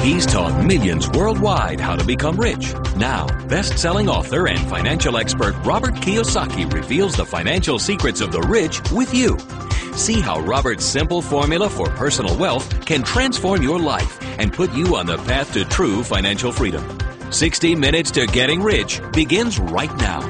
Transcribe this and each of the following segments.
He's taught millions worldwide how to become rich. Now, best-selling author and financial expert Robert Kiyosaki reveals the financial secrets of the rich with you. See how Robert's simple formula for personal wealth can transform your life and put you on the path to true financial freedom. 60 Minutes to Getting Rich begins right now.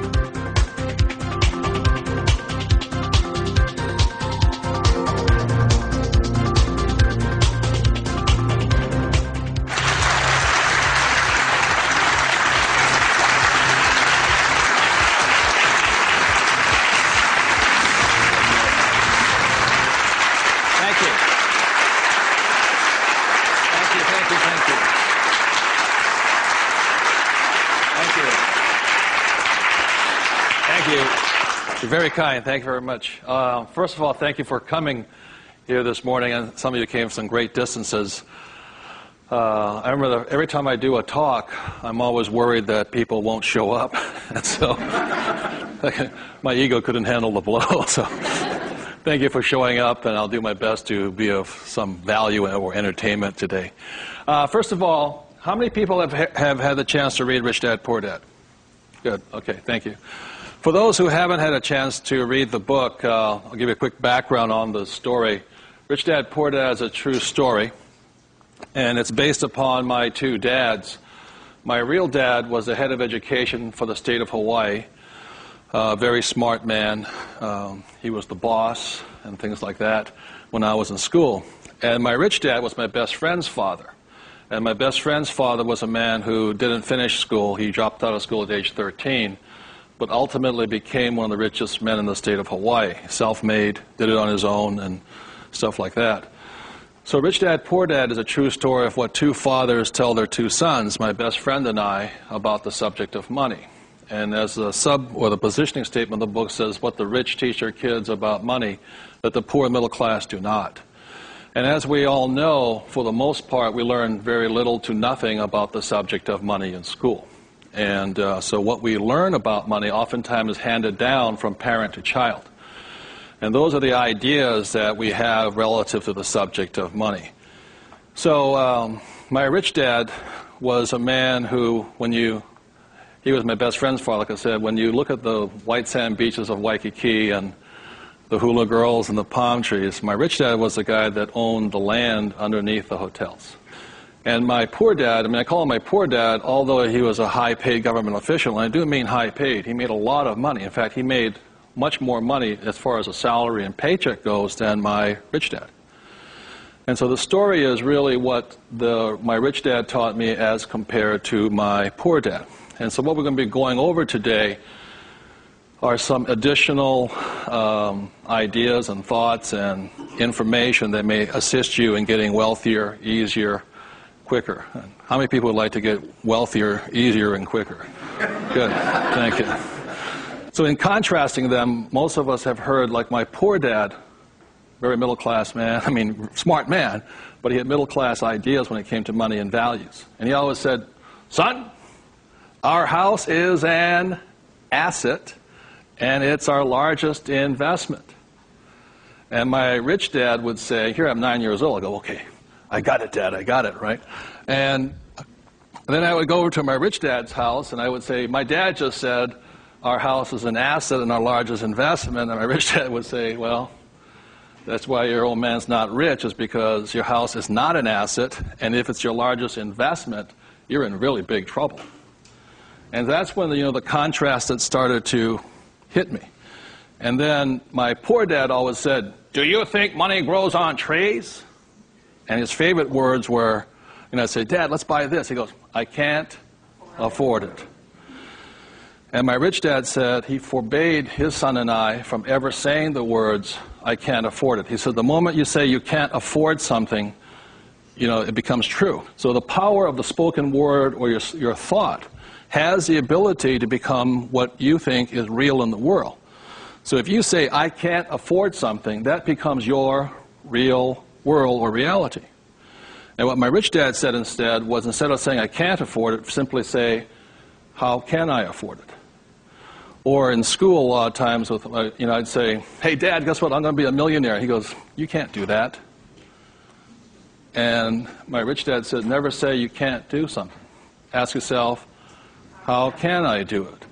You're very kind. Thank you very much. First of all, thank you for coming here this morning, and some of you came some great distances. I remember that every time I do a talk, I'm always worried that people won't show up, and so my ego couldn't handle the blow. So thank you for showing up, and I'll do my best to be of some value or entertainment today. First of all, how many people have had the chance to read Rich Dad, Poor Dad? Good. Okay, thank you. For those who haven't had a chance to read the book, I'll give you a quick background on the story. Rich Dad, Poor Dad is a true story, and it's based upon my two dads. My real dad was the head of education for the state of Hawaii, a very smart man. He was the boss and things like that when I was in school. And my rich dad was my best friend's father. And my best friend's father was a man who didn't finish school. He dropped out of school at age 13. But ultimately became one of the richest men in the state of Hawaii. Self-made, did it on his own, and stuff like that. So Rich Dad, Poor Dad is a true story of what two fathers tell their two sons, my best friend and I, about the subject of money. And as the the positioning statement of the book says, what the rich teach their kids about money, that the poor and middle class do not. And as we all know, for the most part, we learn very little to nothing about the subject of money in school. And so what we learn about money oftentimes is handed down from parent to child. And those are the ideas that we have relative to the subject of money. So my rich dad was a man who, he was my best friend's father, like I said, when you look at the white sand beaches of Waikiki and the hula girls and the palm trees, my rich dad was the guy that owned the land underneath the hotels. And my poor dad, I call him my poor dad, although he was a high-paid government official, and I do mean high-paid. He made a lot of money. In fact, he made much more money as far as a salary and paycheck goes than my rich dad. And so the story is really what my rich dad taught me as compared to my poor dad. And so what we're going to be going over today are some additional ideas and thoughts and information that may assist you in getting wealthier, easier, quicker. How many people would like to get wealthier, easier, and quicker? Good. Thank you. So in contrasting them, most of us have heard, like my poor dad, very middle-class man, smart man, but he had middle-class ideas when it came to money and values. And he always said, son, our house is an asset, and it's our largest investment. And my rich dad would say, here I'm 9 years old, I go, okay, I got it, Dad, I got it, right? And then I would go over to my rich dad's house, and I would say, my dad just said, our house is an asset and our largest investment. And my rich dad would say, well, that's why your old man's not rich, is because your house is not an asset, and if it's your largest investment, you're in really big trouble. And that's when the contrast that started to hit me. And then my poor dad always said, do you think money grows on trees? And his favorite words were, I'd say, Dad, let's buy this. He goes, I can't afford it. And my rich dad said he forbade his son and I from ever saying the words, I can't afford it. He said, the moment you say you can't afford something, it becomes true. So the power of the spoken word or your thought has the ability to become what you think is real in the world. So if you say, I can't afford something, that becomes your real world or reality. And what my rich dad said instead was, instead of saying I can't afford it, simply say, how can I afford it? Or in school a lot of times, I'd say, hey Dad, guess what, I'm going to be a millionaire. He goes, you can't do that. And my rich dad said, never say you can't do something. Ask yourself, how can I do it?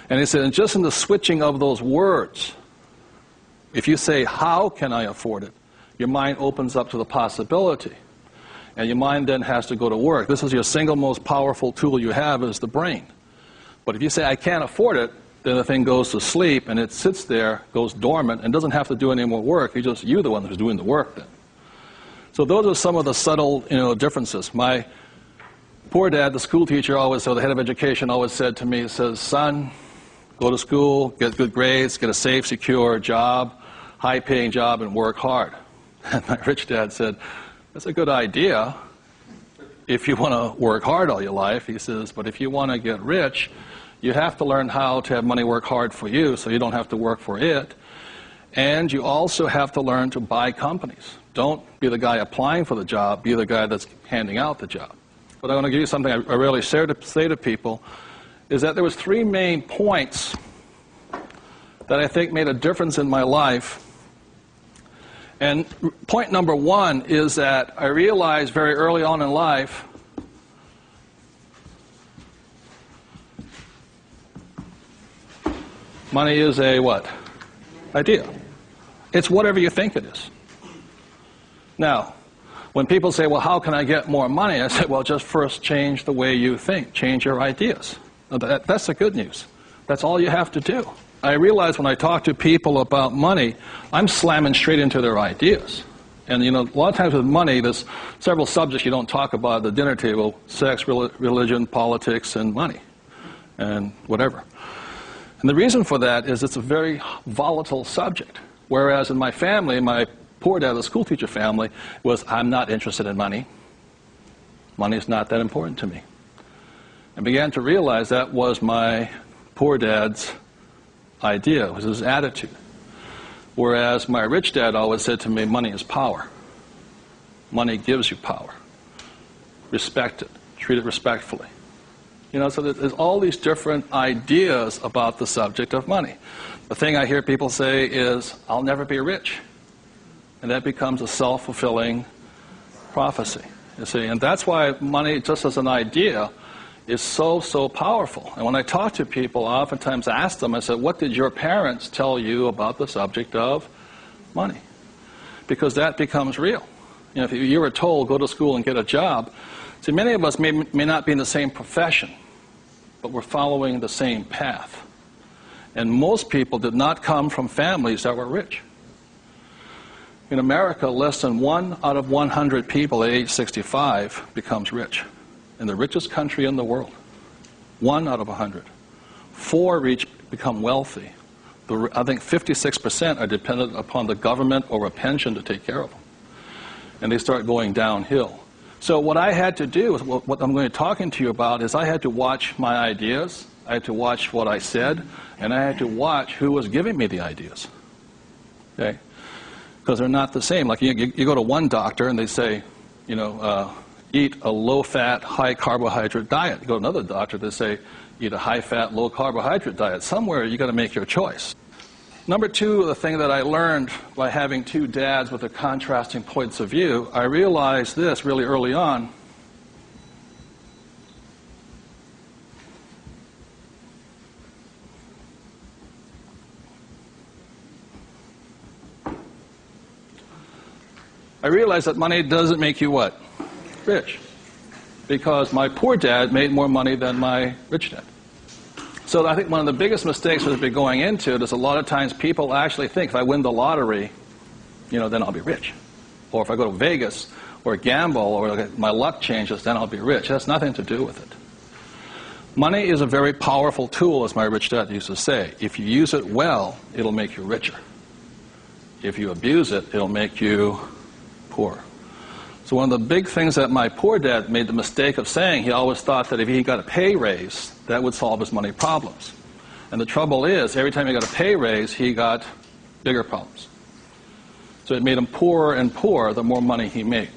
And he said, and just in the switching of those words, if you say, how can I afford it, your mind opens up to the possibility. And your mind then has to go to work. This is your single most powerful tool you have is the brain. But if you say, I can't afford it, then the thing goes to sleep and it sits there, goes dormant, and doesn't have to do any more work. You're the one who's doing the work then. So those are some of the subtle, differences. My poor dad, the school teacher, the head of education, always said to me, he says, son, go to school, get good grades, get a safe, secure job, high-paying job, and work hard. And my rich dad said, that's a good idea if you want to work hard all your life. He says, but if you want to get rich, you have to learn how to have money work hard for you so you don't have to work for it. And you also have to learn to buy companies. Don't be the guy applying for the job, be the guy that's handing out the job. But I want to give you something I really say to people, is that there was 3 main points that I think made a difference in my life. And point number 1 is that I realized very early on in life money is a what? Idea. It's whatever you think it is. Now, when people say, well, how can I get more money? I say, well, just first change the way you think. Change your ideas. That's the good news. That's all you have to do. I realize when I talk to people about money, I'm slamming straight into their ideas. And, a lot of times with money, there's several subjects you don't talk about at the dinner table: sex, religion, politics, and money, and whatever. And the reason for that is it's a very volatile subject. Whereas in my family, my poor dad, the school teacher family, was, I'm not interested in money. Money is not that important to me. I began to realize that was my poor dad's idea, it was his attitude. Whereas my rich dad always said to me, money is power. Money gives you power. Respect it. Treat it respectfully. So there's all these different ideas about the subject of money. The thing I hear people say is, I'll never be rich. And that becomes a self-fulfilling prophecy, you see. And that's why money, just as an idea, is so, so powerful. And when I talk to people, I oftentimes ask them, I said, what did your parents tell you about the subject of money? Because that becomes real. If you were told, go to school and get a job, see, many of us may not be in the same profession, but we're following the same path. And most people did not come from families that were rich. In America, less than 1 out of 100 people at age 65 becomes rich. In the richest country in the world. 1 out of 100. 4 become wealthy. I think 56% are dependent upon the government or a pension to take care of them. And they start going downhill. So what I had to do, what I'm going to be talking to you about, is I had to watch my ideas, I had to watch what I said, and I had to watch who was giving me the ideas. Okay? Because they're not the same. Like you go to one doctor and they say, eat a low-fat, high-carbohydrate diet. You go to another doctor, they say, eat a high-fat, low-carbohydrate diet. Somewhere you've got to make your choice. Number 2, the thing that I learned by having 2 dads with their contrasting points of view, I realized this really early on. I realized that money doesn't make you what? Rich. Because my poor dad made more money than my rich dad. So I think one of the biggest mistakes we've been going into is a lot of times people actually think if I win the lottery, then I'll be rich. Or if I go to Vegas or gamble or my luck changes, then I'll be rich. It has nothing to do with it. Money is a very powerful tool, as my rich dad used to say. If you use it well, it'll make you richer. If you abuse it, it'll make you poor. So one of the big things that my poor dad made the mistake of saying, he always thought that if he got a pay raise, that would solve his money problems. And the trouble is, every time he got a pay raise, he got bigger problems. So it made him poorer and poorer the more money he made.